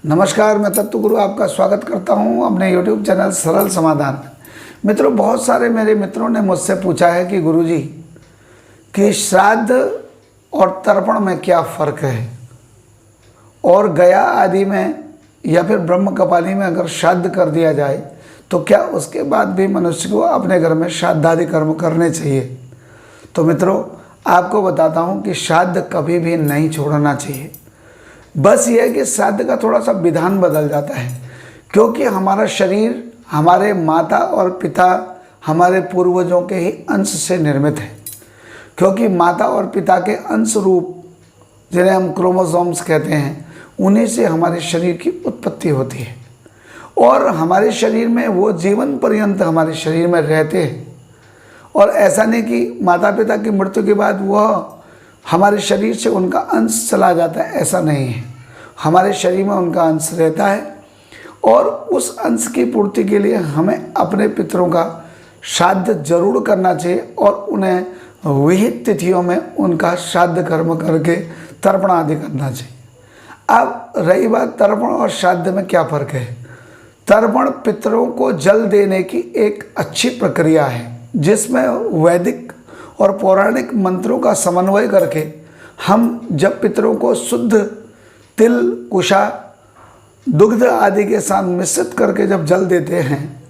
नमस्कार, मैं तत्व गुरु आपका स्वागत करता हूं अपने YouTube चैनल सरल समाधान में। मित्रों, बहुत सारे मेरे मित्रों ने मुझसे पूछा है कि गुरुजी कि श्राद्ध और तर्पण में क्या फ़र्क है, और गया आदि में या फिर ब्रह्म कपाली में अगर श्राद्ध कर दिया जाए तो क्या उसके बाद भी मनुष्य को अपने घर में श्राद्धादि कर्म करने चाहिए। तो मित्रों, आपको बताता हूँ कि श्राद्ध कभी भी नहीं छोड़ना चाहिए। बस ये है कि श्राद्ध का थोड़ा सा विधान बदल जाता है, क्योंकि हमारा शरीर हमारे माता और पिता हमारे पूर्वजों के ही अंश से निर्मित है। क्योंकि माता और पिता के अंश रूप, जिन्हें हम क्रोमोसोम्स कहते हैं, उन्हीं से हमारे शरीर की उत्पत्ति होती है और हमारे शरीर में वो जीवन पर्यंत हमारे शरीर में रहते हैं। और ऐसा नहीं कि माता पिता की मृत्यु के बाद वह हमारे शरीर से उनका अंश चला जाता है, ऐसा नहीं है। हमारे शरीर में उनका अंश रहता है और उस अंश की पूर्ति के लिए हमें अपने पितरों का श्राद्ध जरूर करना चाहिए और उन्हें विहित तिथियों में उनका श्राद्ध कर्म करके तर्पण आदि करना चाहिए। अब रही बात तर्पण और श्राद्ध में क्या फ़र्क है। तर्पण पितरों को जल देने की एक अच्छी प्रक्रिया है, जिसमें वैदिक और पौराणिक मंत्रों का समन्वय करके हम जब पितरों को शुद्ध तिल, कुशा, दुग्ध आदि के साथ मिश्रित करके जब जल देते हैं,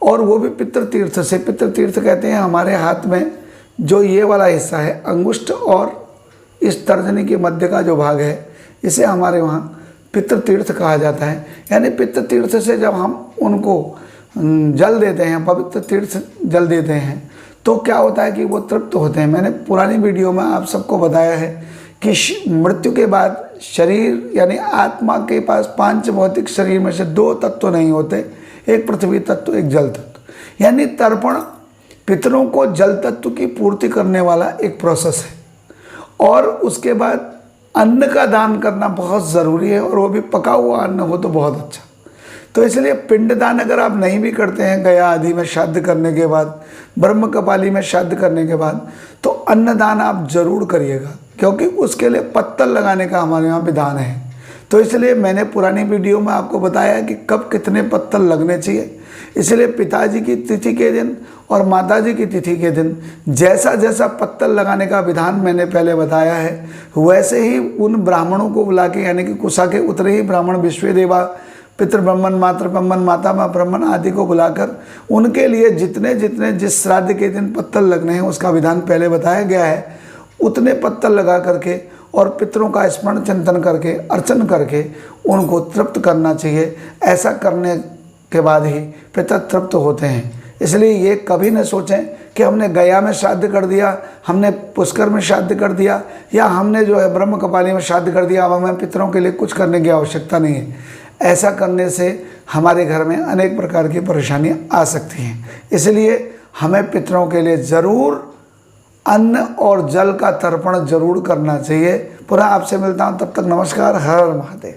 और वो भी पितृ तीर्थ से। पितृ तीर्थ कहते हैं हमारे हाथ में जो ये वाला हिस्सा है, अंगुष्ठ और इस तर्जनी के मध्य का जो भाग है, इसे हमारे वहाँ पितृ तीर्थ कहा जाता है। यानी पितृ तीर्थ से जब हम उनको जल देते हैं, पवित्र तीर्थ जल देते हैं, तो क्या होता है कि वो तृप्त होते हैं। मैंने पुरानी वीडियो में आप सबको बताया है कि मृत्यु के बाद शरीर यानी आत्मा के पास 5 भौतिक शरीर में से 2 तत्व नहीं होते, एक पृथ्वी तत्व, एक जल तत्व। यानी तर्पण पितरों को जल तत्व की पूर्ति करने वाला एक प्रोसेस है। और उसके बाद अन्न का दान करना बहुत ज़रूरी है, और वो भी पका हुआ अन्न हो तो बहुत अच्छा। तो इसलिए पिंडदान अगर आप नहीं भी करते हैं गया आदि में श्राद्ध करने के बाद, ब्रह्म कपाली में श्राद्ध करने के बाद, तो अन्नदान आप जरूर करिएगा, क्योंकि उसके लिए पत्तल लगाने का हमारे यहाँ विधान है। तो इसलिए मैंने पुरानी वीडियो में आपको बताया कि कब कितने पत्तल लगने चाहिए। इसलिए पिताजी की तिथि के दिन और माताजी की तिथि के दिन जैसा जैसा पत्तल लगाने का विधान मैंने पहले बताया है, वैसे ही उन ब्राह्मणों को बुला के, यानी कि कुशा के उतरे ही ब्राह्मण, विश्वे देवा, पितृ ब्रह्मण, मातृ ब्रह्मण, माता ब्रह्मण आदि को बुलाकर उनके लिए जितने जितने जिस श्राद्ध के दिन पत्तल लगने हैं उसका विधान पहले बताया गया है, उतने पत्तल लगा करके और पितरों का स्मरण चिंतन करके, अर्चन करके उनको तृप्त करना चाहिए। ऐसा करने के बाद ही पितर तृप्त होते हैं। इसलिए ये कभी न सोचें कि हमने गया में श्राद्ध कर दिया, हमने पुष्कर में श्राद्ध कर दिया, या हमने जो है ब्रह्म कपाली में श्राद्ध कर दिया, अब हमें पितरों के लिए कुछ करने की आवश्यकता नहीं है। ऐसा करने से हमारे घर में अनेक प्रकार की परेशानियां आ सकती हैं। इसलिए हमें पितरों के लिए ज़रूर अन्न और जल का तर्पण जरूर करना चाहिए। पुनः आपसे मिलता हूं, तब तक नमस्कार, हर हर महादेव।